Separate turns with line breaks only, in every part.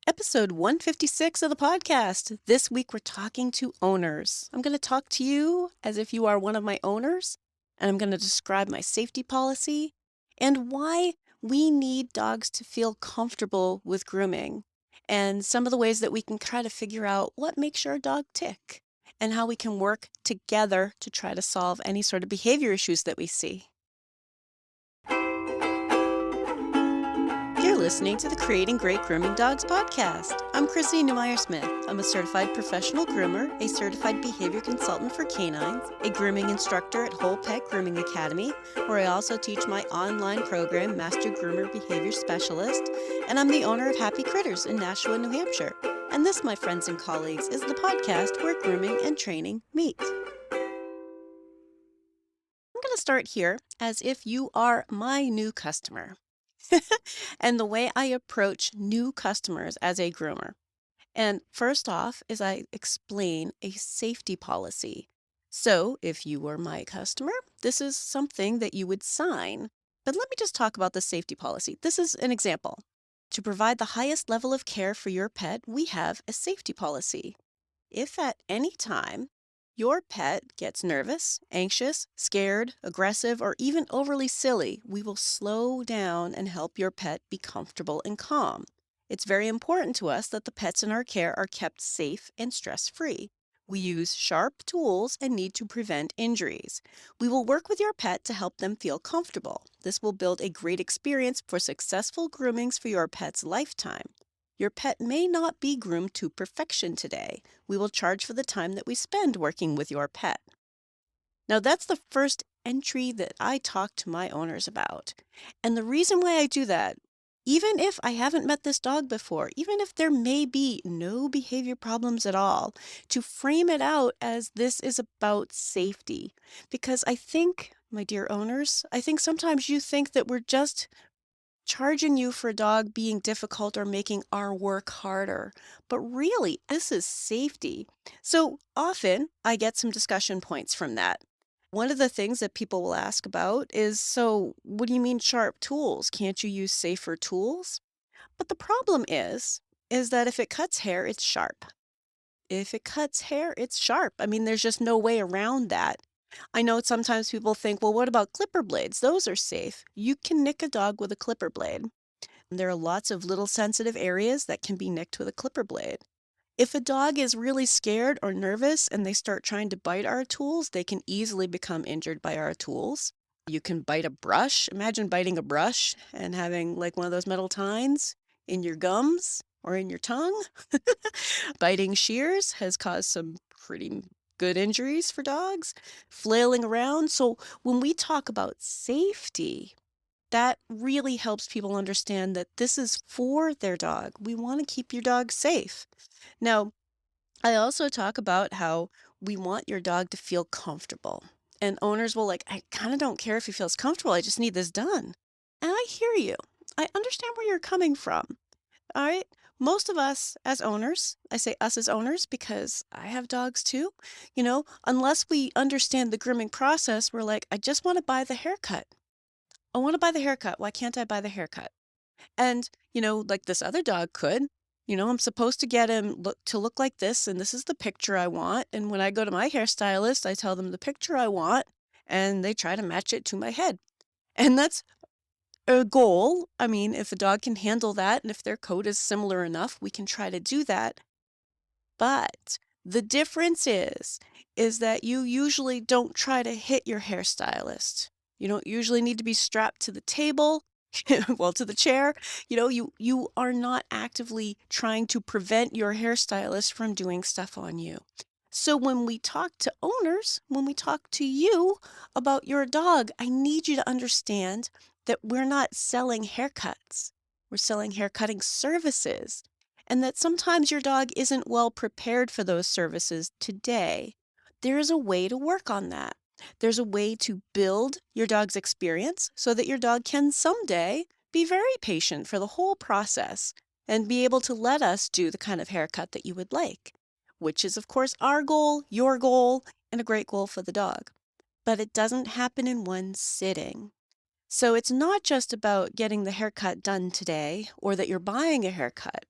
Episode 156 of the podcast. This week we're talking to owners. I'm going to talk to you as if you are one of my owners, and I'm going to describe my safety policy and why we need dogs to feel comfortable with grooming, and some of the ways that we can try to figure out what makes your dog tick and how we can work together to try to solve any sort of behavior issues that we see. You're listening to the Creating Great Grooming Dogs podcast. I'm Chrissy Neumeyer-Smith. I'm a certified professional groomer, a certified behavior consultant for canines, a grooming instructor at Whole Pet Grooming Academy, where I also teach my online program, Master Groomer Behavior Specialist, and I'm the owner of Happy Critters in Nashua, New Hampshire. And this, my friends and colleagues, is the podcast where grooming and training meet. I'm going to start here as if you are my new customer. And the way I approach new customers as a groomer. And first off is I explain a safety policy. So if you were my customer, this is something that you would sign. But let me just talk about the safety policy. This is an example. To provide the highest level of care for your pet, we have a safety policy. If at any time your pet gets nervous, anxious, scared, aggressive, or even overly silly, we will slow down and help your pet be comfortable and calm. It's very important to us that the pets in our care are kept safe and stress-free. We use sharp tools and need to prevent injuries. We will work with your pet to help them feel comfortable. This will build a great experience for successful groomings for your pet's lifetime. Your pet may not be groomed to perfection today. We will charge for the time that we spend working with your pet. Now, that's the first entry that I talk to my owners about. And the reason why I do that, even if I haven't met this dog before, even if there may be no behavior problems at all, to frame it out as this is about safety. Because I think, my dear owners, I think sometimes you think that we're just charging you for a dog being difficult or making our work harder. But really, this is safety. So often I get some discussion points from that. One of the things that people will ask about is, so what do you mean sharp tools? Can't you use safer tools? But the problem is that if it cuts hair, it's sharp. If it cuts hair, it's sharp. I mean, there's just no way around that. I know sometimes people think, well, what about clipper blades? Those are safe. You can nick a dog with a clipper blade. There are lots of little sensitive areas that can be nicked with a clipper blade. If a dog is really scared or nervous and they start trying to bite our tools, they can easily become injured by our tools. You can bite a brush. Imagine biting a brush and having like one of those metal tines in your gums or in your tongue. Biting shears has caused some pretty good injuries for dogs. Flailing around. So when we talk about safety, that really helps people understand that this is for their dog. We want to keep your dog safe. Now, I also talk about how we want your dog to feel comfortable. And owners will I kind of don't care if he feels comfortable. I just need this done. And I hear you. I understand where you're coming from. All right. Most of us as owners, I say us as owners because I have dogs too, unless we understand the grooming process, we're like, I just want to buy the haircut. I want to buy the haircut. Why can't I buy the haircut? And, like this other dog could, I'm supposed to get him to look like this, and this is the picture I want. And when I go to my hairstylist, I tell them the picture I want, and they try to match it to my head. And that's a goal. I mean, if a dog can handle that, and if their coat is similar enough, we can try to do that. But the difference is that you usually don't try to hit your hairstylist. You don't usually need to be strapped to the table, well, to the chair. You are not actively trying to prevent your hairstylist from doing stuff on you. So when we talk to owners, when we talk to you about your dog, I need you to understand that we're not selling haircuts. We're selling haircutting services. And that sometimes your dog isn't well prepared for those services today. There is a way to work on that. There's a way to build your dog's experience so that your dog can someday be very patient for the whole process and be able to let us do the kind of haircut that you would like, which is, of course, our goal, your goal, and a great goal for the dog. But it doesn't happen in one sitting. So it's not just about getting the haircut done today or that you're buying a haircut.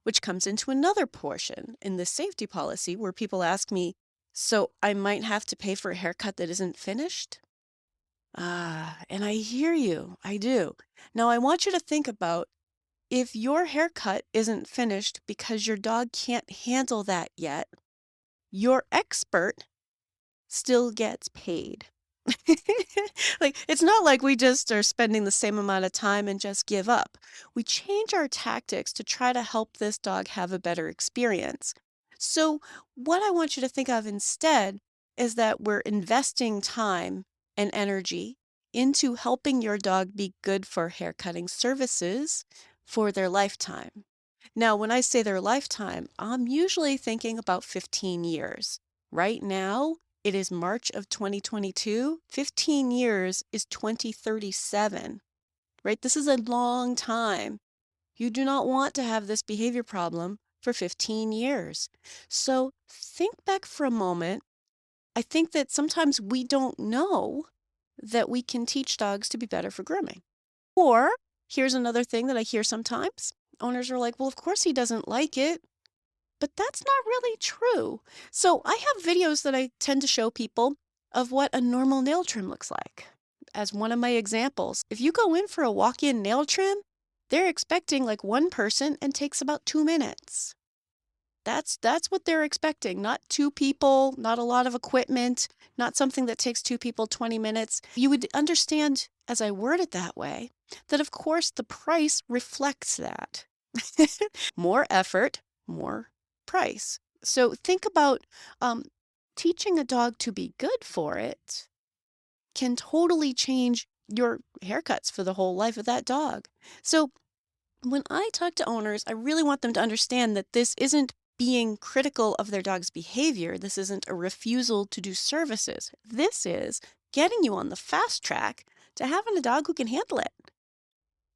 which comes into another portion in the safety policy where people ask me, so I might have to pay for a haircut that isn't finished? Ah, and I hear you. I do. Now, I want you to think about if your haircut isn't finished because your dog can't handle that yet, your expert still gets paid. Like, it's not like we just are spending the same amount of time and just give up. We change our tactics to try to help this dog have a better experience. So, what I want you to think of instead is that we're investing time and energy into helping your dog be good for haircutting services for their lifetime. Now, when I say their lifetime, I'm usually thinking about 15 years. Right now, it is March of 2022. 15 years is 2037, right? This is a long time. You do not want to have this behavior problem for 15 years. So think back for a moment. I think that sometimes we don't know that we can teach dogs to be better for grooming. Or here's another thing that I hear sometimes. Owners are like, well, of course he doesn't like it. But that's not really true. So I have videos that I tend to show people of what a normal nail trim looks like. As one of my examples, if you go in for a walk-in nail trim, they're expecting like one person and takes about 2 minutes. That's what they're expecting, not two people, not a lot of equipment, not something that takes two people 20 minutes. You would understand as I word it that way, that of course the price reflects that. More effort, more price. So think about teaching a dog to be good for it can totally change your haircuts for the whole life of that dog. So when I talk to owners, I really want them to understand that this isn't being critical of their dog's behavior. This isn't a refusal to do services. This is getting you on the fast track to having a dog who can handle it.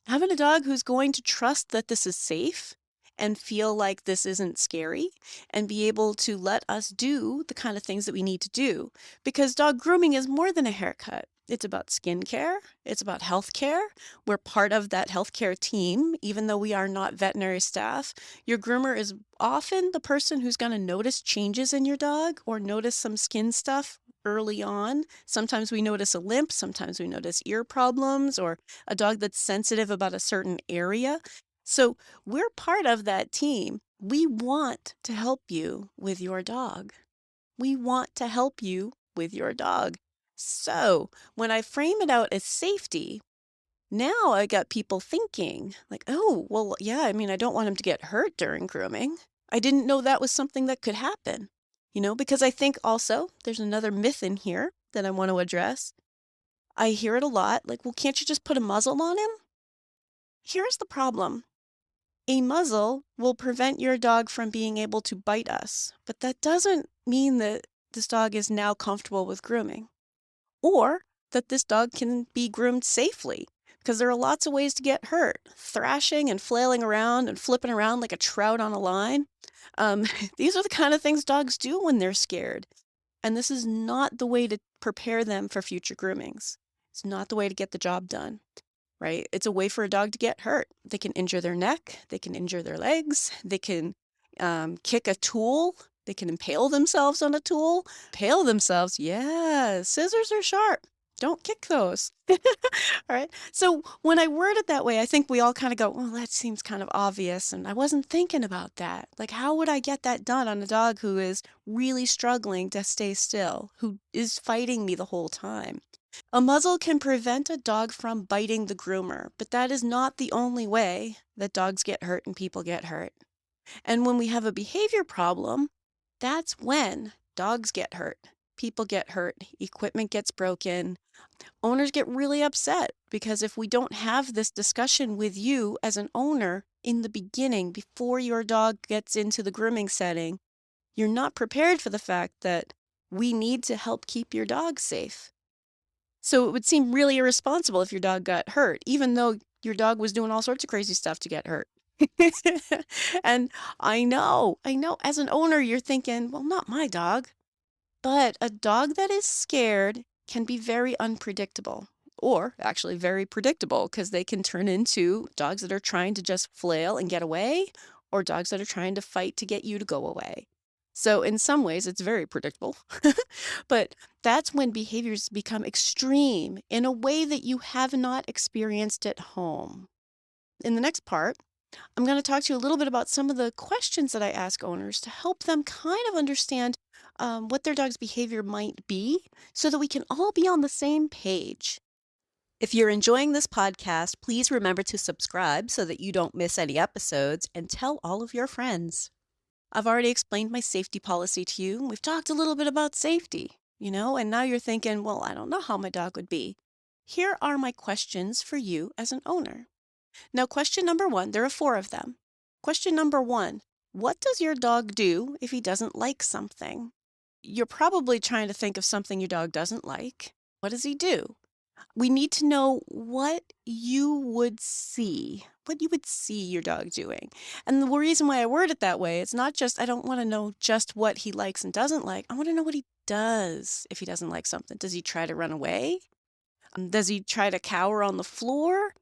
Having a dog who's going to trust that this is safe and feel like this isn't scary and be able to let us do the kind of things that we need to do. Because dog grooming is more than a haircut. It's about skincare. It's about healthcare. We're part of that healthcare team, even though we are not veterinary staff. Your groomer is often the person who's going to notice changes in your dog or notice some skin stuff early on. Sometimes we notice a limp. Sometimes we notice ear problems or a dog that's sensitive about a certain area. So we're part of that team. We want to help you with your dog. We want to help you with your dog. So when I frame it out as safety, now I got people thinking like, oh, well, yeah, I mean, I don't want him to get hurt during grooming. I didn't know that was something that could happen, because I think also there's another myth in here that I want to address. I hear it a lot, like, well, can't you just put a muzzle on him? Here's the problem. A muzzle will prevent your dog from being able to bite us, but that doesn't mean that this dog is now comfortable with grooming or that this dog can be groomed safely because there are lots of ways to get hurt. Thrashing and flailing around and flipping around like a trout on a line. These are the kind of things dogs do when they're scared. And this is not the way to prepare them for future groomings. It's not the way to get the job done. Right? It's a way for a dog to get hurt. They can injure their neck. They can injure their legs. They can kick a tool. They can impale themselves on a tool. Impale themselves. Yeah, scissors are sharp. Don't kick those. All right. So when I word it that way, I think we all kind of go, well, that seems kind of obvious. And I wasn't thinking about that. Like, how would I get that done on a dog who is really struggling to stay still, who is fighting me the whole time? A muzzle can prevent a dog from biting the groomer, but that is not the only way that dogs get hurt and people get hurt. And when we have a behavior problem, that's when dogs get hurt, people get hurt, equipment gets broken. Owners get really upset because if we don't have this discussion with you as an owner in the beginning, before your dog gets into the grooming setting, you're not prepared for the fact that we need to help keep your dog safe. So it would seem really irresponsible if your dog got hurt, even though your dog was doing all sorts of crazy stuff to get hurt. And I know, as an owner, you're thinking, well, not my dog. But a dog that is scared can be very unpredictable, or actually very predictable, because they can turn into dogs that are trying to just flail and get away, or dogs that are trying to fight to get you to go away. So in some ways, it's very predictable. But that's when behaviors become extreme in a way that you have not experienced at home. In the next part, I'm going to talk to you a little bit about some of the questions that I ask owners to help them kind of understand what their dog's behavior might be so that we can all be on the same page. If you're enjoying this podcast, please remember to subscribe so that you don't miss any episodes and tell all of your friends. I've already explained my safety policy to you. We've talked a little bit about safety, and now you're thinking, well, I don't know how my dog would be. Here are my questions for you as an owner. Now, question number 1, there are 4 of them. Question number 1, what does your dog do if he doesn't like something? You're probably trying to think of something your dog doesn't like. What does he do? We need to know what you would see your dog doing. And the reason why I word it that way, it's not just, I don't want to know just what he likes and doesn't like. I want to know what he does if he doesn't like something. Does he try to run away? Does he try to cower on the floor?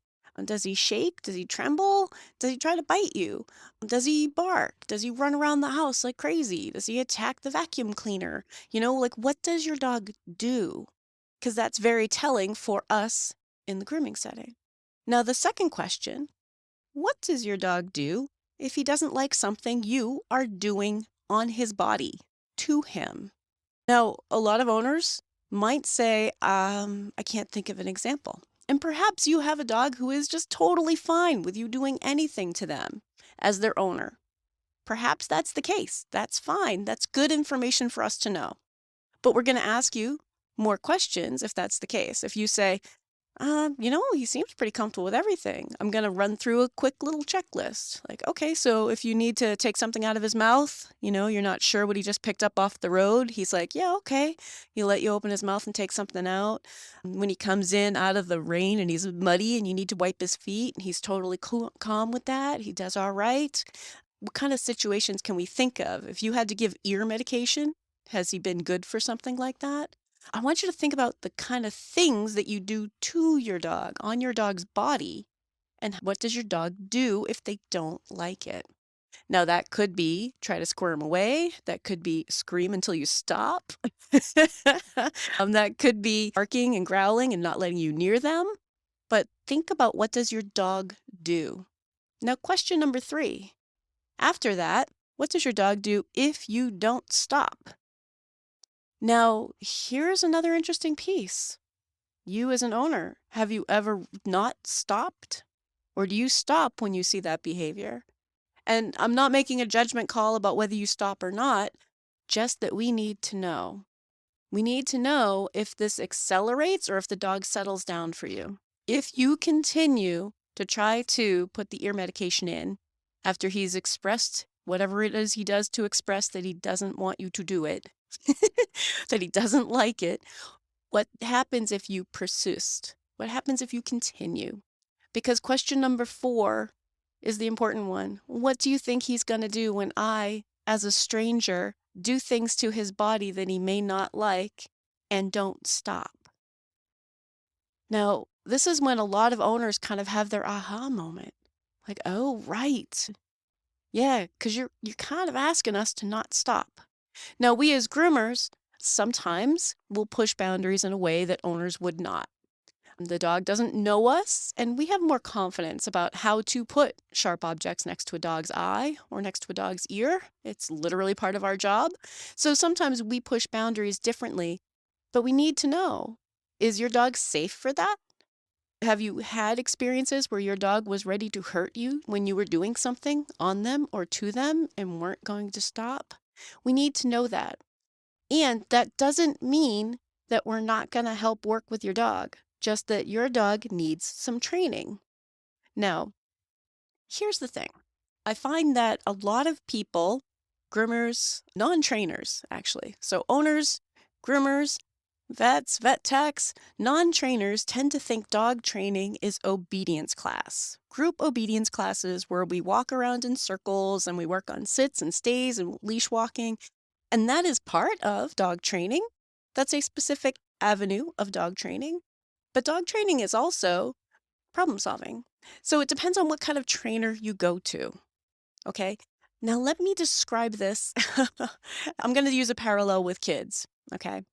Does he shake? Does he tremble? Does he try to bite you? Does he bark? Does he run around the house like crazy? Does he attack the vacuum cleaner? What does your dog do? Because that's very telling for us in the grooming setting. Now, the second question, what does your dog do if he doesn't like something you are doing on his body to him? Now, a lot of owners might say, I can't think of an example. And perhaps you have a dog who is just totally fine with you doing anything to them as their owner. Perhaps that's the case. That's fine. That's good information for us to know. But we're going to ask you more questions if that's the case. If you say, he seems pretty comfortable with everything, I'm going to run through a quick little checklist. Like, okay, so if you need to take something out of his mouth, you're not sure what he just picked up off the road. He's like, yeah, okay. He'll let you open his mouth and take something out. When he comes in out of the rain and he's muddy and you need to wipe his feet, he's totally calm with that. He does all right. What kind of situations can we think of? If you had to give ear medication, has he been good for something like that? I want you to think about the kind of things that you do to your dog, on your dog's body, and what does your dog do if they don't like it? Now, that could be try to squirm away. That could be scream until you stop. That could be barking and growling and not letting you near them. But think about, what does your dog do? Now, question number 3. After that, what does your dog do if you don't stop? Now, here's another interesting piece. You as an owner, have you ever not stopped? Or do you stop when you see that behavior? And I'm not making a judgment call about whether you stop or not, just that we need to know. We need to know if this accelerates or if the dog settles down for you. If you continue to try to put the ear medication in after he's expressed whatever it is he does to express that he doesn't want you to do it, that he doesn't like it, what happens if you persist? What happens if you continue? Because question number 4 is the important one. What do you think he's going to do when I, as a stranger, do things to his body that he may not like and don't stop? Now, this is when a lot of owners kind of have their aha moment. Like, oh, right. Yeah, because you're kind of asking us to not stop. Now, we as groomers sometimes will push boundaries in a way that owners would not. The dog doesn't know us, and we have more confidence about how to put sharp objects next to a dog's eye or next to a dog's ear. It's literally part of our job. So sometimes we push boundaries differently, but we need to know, is your dog safe for that? Have you had experiences where your dog was ready to hurt you when you were doing something on them or to them and weren't going to stop? We need to know that. And that doesn't mean that we're not going to help work with your dog, just that your dog needs some training. Now, here's the thing. I find that a lot of people, groomers, non-trainers actually, so owners, groomers, vets, vet techs, non-trainers tend to think dog training is obedience class. Group obedience classes where we walk around in circles and we work on sits and stays and leash walking. And that is part of dog training. That's a specific avenue of dog training. But dog training is also problem solving. So it depends on what kind of trainer you go to. Okay. Now let me describe this. I'm going to use a parallel with kids. Okay.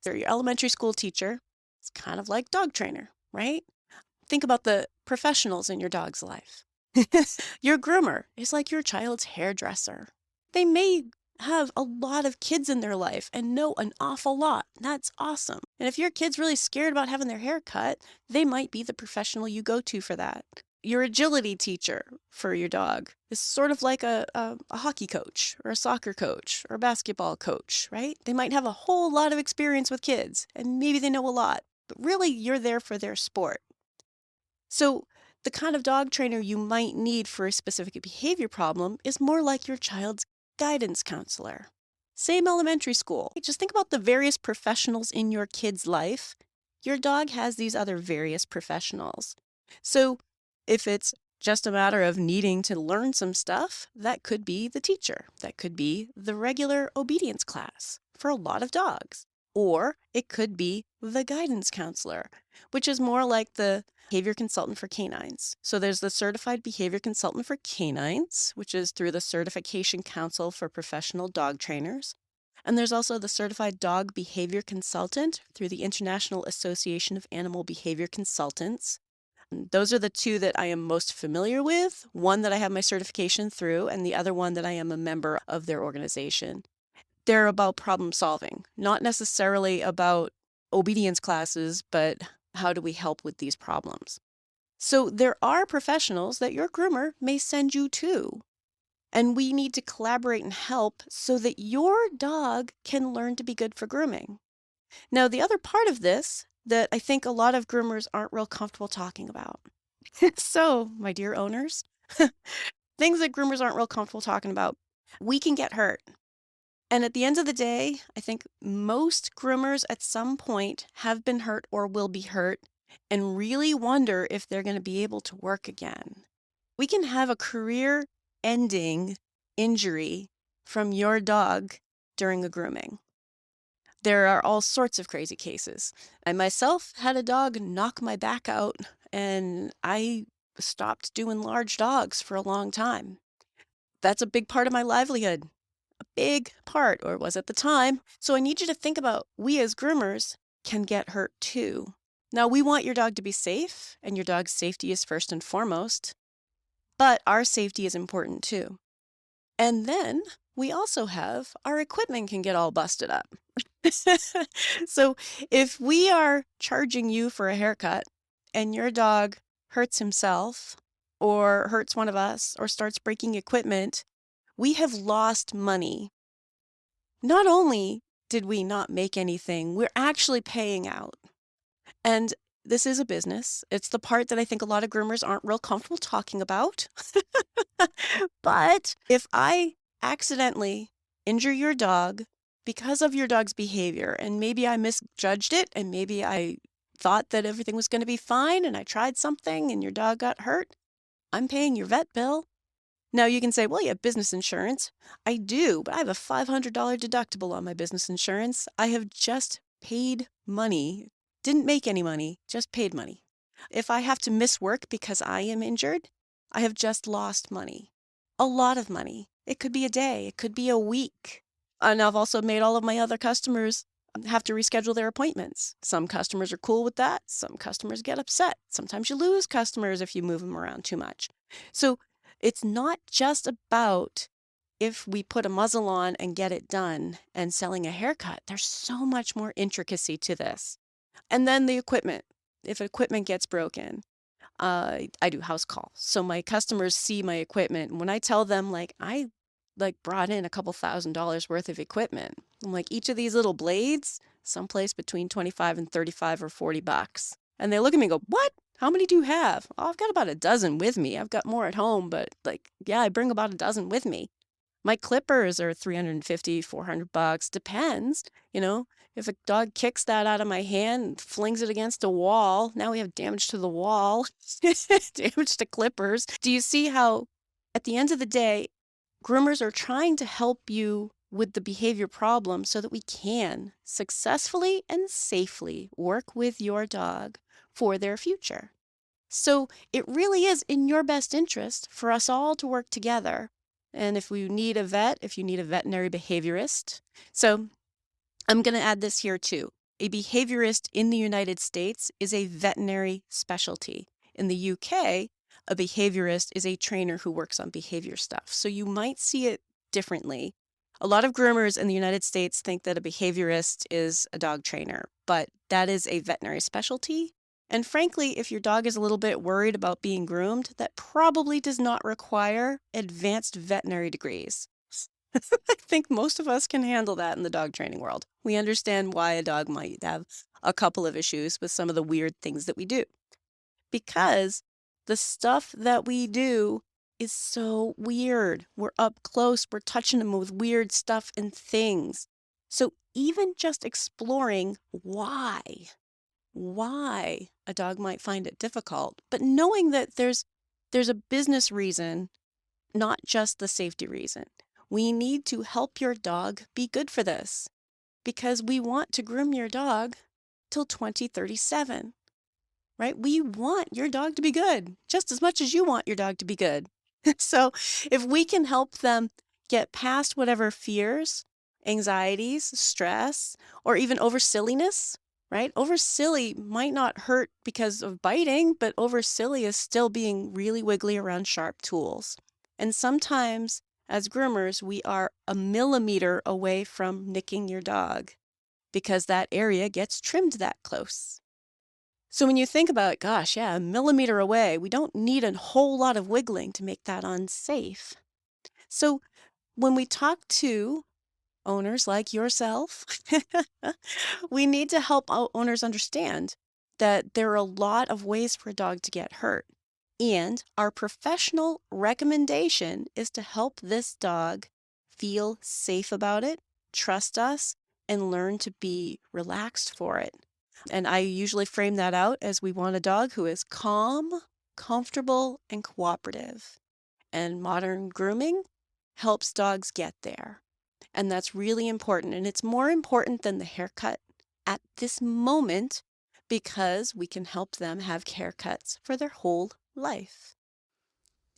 So your elementary school teacher is kind of like dog trainer, right? Think about the professionals in your dog's life. Your groomer is like your child's hairdresser. They may have a lot of kids in their life and know an awful lot. That's awesome. And if your kid's really scared about having their hair cut, they might be the professional you go to for that. Your agility teacher for your dog is sort of like a hockey coach or a soccer coach or a basketball coach, right? They might have a whole lot of experience with kids and maybe they know a lot, but really you're there for their sport. So, the kind of dog trainer you might need for a specific behavior problem is more like your child's guidance counselor. Same elementary school. Just think about the various professionals in your kid's life. Your dog has these other various professionals. So, if it's just a matter of needing to learn some stuff, that could be the teacher. That could be the regular obedience class for a lot of dogs. Or it could be the guidance counselor, which is more like the behavior consultant for canines. So there's the certified behavior consultant for canines, which is through the Certification Council for Professional Dog Trainers. And there's also the certified dog behavior consultant through the International Association of Animal Behavior Consultants. And those are the two that I am most familiar with, one that I have my certification through, and the other one that I am a member of their organization. They're about problem solving, not necessarily about obedience classes, but how do we help with these problems? So there are professionals that your groomer may send you to, and we need to collaborate and help so that your dog can learn to be good for grooming. Now, the other part of this that I think a lot of groomers aren't real comfortable talking about. So, my dear owners, things that groomers aren't real comfortable talking about. We can get hurt. And at the end of the day, I think most groomers at some point have been hurt or will be hurt and really wonder if they're going to be able to work again. We can have a career ending injury from your dog during a grooming. There are all sorts of crazy cases. I myself had a dog knock my back out and I stopped doing large dogs for a long time. That's a big part of my livelihood. Big part, or was at the time. So I need you to think about we as groomers can get hurt too. Now, we want your dog to be safe, and your dog's safety is first and foremost, but our safety is important too. And then we also have our equipment can get all busted up. So if we are charging you for a haircut and your dog hurts himself or hurts one of us or starts breaking equipment, we have lost money. Not only did we not make anything, we're actually paying out. And this is a business. It's the part that I think a lot of groomers aren't real comfortable talking about. But if I accidentally injure your dog because of your dog's behavior, and maybe I misjudged it, and maybe I thought that everything was going to be fine, and I tried something and your dog got hurt, I'm paying your vet bill. Now you can say, well, you have business insurance. I do, but I have a $500 deductible on my business insurance. I have just paid money, didn't make any money, just paid money. If I have to miss work because I am injured, I have just lost money. A lot of money. It could be a day, it could be a week. And I've also made all of my other customers have to reschedule their appointments. Some customers are cool with that. Some customers get upset. Sometimes you lose customers if you move them around too much. So it's not just about if we put a muzzle on and get it done and selling a haircut. There's so much more intricacy to this. And then the equipment. If equipment gets broken, I do house calls. So my customers see my equipment. And when I tell them, I brought in a couple $1,000s worth of equipment, I'm like, each of these little blades, someplace between 25 and 35 or $40. And they look at me and go, what? How many do you have? Oh, I've got about a dozen with me. I've got more at home, but yeah, I bring about a dozen with me. My clippers are $350, $400, depends. If a dog kicks that out of my hand and flings it against a wall, now we have damage to the wall, damage to clippers. Do you see how, at the end of the day, groomers are trying to help you with the behavior problem so that we can successfully and safely work with your dog for their future. So it really is in your best interest for us all to work together And if you need a veterinary behaviorist. So I'm going to add this here too. A behaviorist in the United States is a veterinary specialty. In the UK, a behaviorist is a trainer who works on behavior stuff. So you might see it differently. A lot of groomers in the United States think that a behaviorist is a dog trainer, but that is a veterinary specialty. And frankly, if your dog is a little bit worried about being groomed, that probably does not require advanced veterinary degrees. I think most of us can handle that in the dog training world. We understand why a dog might have a couple of issues with some of the weird things that we do. Because the stuff that we do is so weird. We're up close, we're touching them with weird stuff and things. So even just exploring why a dog might find it difficult, but knowing that there's a business reason, not just the safety reason. We need to help your dog be good for this because we want to groom your dog till 2037, right? We want your dog to be good just as much as you want your dog to be good. So if we can help them get past whatever fears, anxieties, stress, or even over silliness, right? Over silly might not hurt because of biting, but over silly is still being really wiggly around sharp tools. And sometimes as groomers, we are a millimeter away from nicking your dog because that area gets trimmed that close. So when you think about it, gosh, yeah, a millimeter away, we don't need a whole lot of wiggling to make that unsafe. So when we talk to owners like yourself, we need to help owners understand that there are a lot of ways for a dog to get hurt. And our professional recommendation is to help this dog feel safe about it, trust us, and learn to be relaxed for it. And I usually frame that out as we want a dog who is calm, comfortable, and cooperative. And modern grooming helps dogs get there. And that's really important. And it's more important than the haircut at this moment because we can help them have haircuts for their whole life.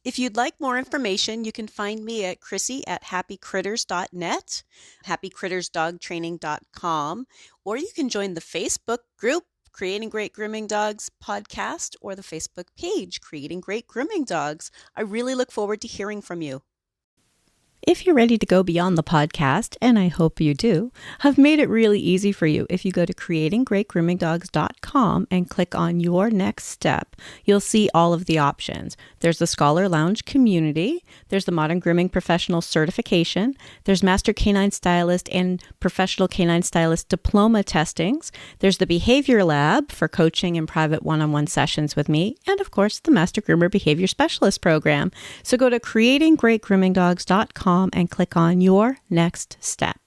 If you'd like more information, you can find me at Chrissy@happycritters.net, happycrittersdogtraining.com, or you can join the Facebook group, Creating Great Grooming Dogs podcast, or the Facebook page, Creating Great Grooming Dogs. I really look forward to hearing from you.
If you're ready to go beyond the podcast, and I hope you do, I've made it really easy for you. If you go to creatinggreatgroomingdogs.com and click on your next step, you'll see all of the options. There's the Scholar Lounge community, there's the Modern Grooming Professional Certification, there's Master Canine Stylist and Professional Canine Stylist Diploma testings, there's the Behavior Lab for coaching and private one-on-one sessions with me, and of course, the Master Groomer Behavior Specialist program. So go to creatinggreatgroomingdogs.com and click on your next step.